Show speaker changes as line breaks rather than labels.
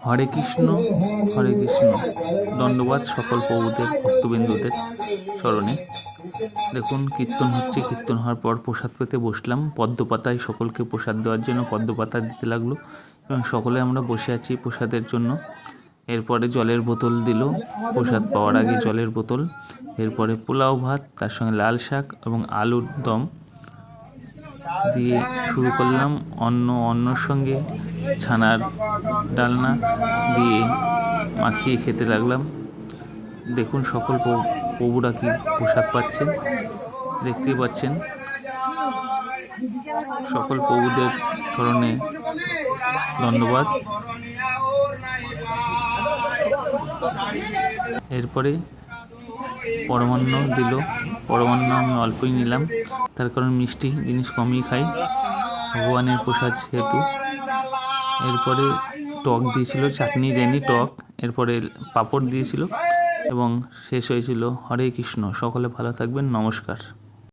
হরে কৃষ্ণ, হরে কৃষ্ণ। দণ্ডবাদ সকল প্রভুদের ভক্তবিন্দুদের চরণে। দেখুন কীর্তন হচ্ছে, কীর্তন হওয়ার পর প্রসাদ পেতে বসলাম। পদ্মপাতায় সকলকে প্রসাদ দেওয়ার জন্য পদ্মপাতা দিতে লাগলো এবং সকলে আমরা বসে আছি প্রসাদের জন্য। এরপরে জলের বোতল দিল প্রসাদ পাওয়ার আগে, জলের বোতল। এরপরে পোলাও ভাত, তার সঙ্গে লাল শাক এবং আলুর দম দিয়ে শুরু করলাম। অন্নর সঙ্গে ছানার ডালনা দিয়ে মাখিয়ে খেতে লাগলাম। দেখুন সকল প্রভুরা কি প্রসাদ পাচ্ছেন, দেখতেই পাচ্ছেন। সকল প্রভুদের চরণে ধন্যবাদ। এরপরে পরমান্ন দিল। পরমান্ন আমি অল্পই নিলাম, তার কারণ মিষ্টি জিনিস কমই খাই, ভগবানের প্রসাদ যেহেতু। এরপরে টক দিয়েছিল, চাটনি দেয়নি, টক। এরপরে পাঁপড় দিয়েছিল এবং শেষ হয়েছিল হরে কৃষ্ণ। সকলে ভালো থাকবেন, নমস্কার।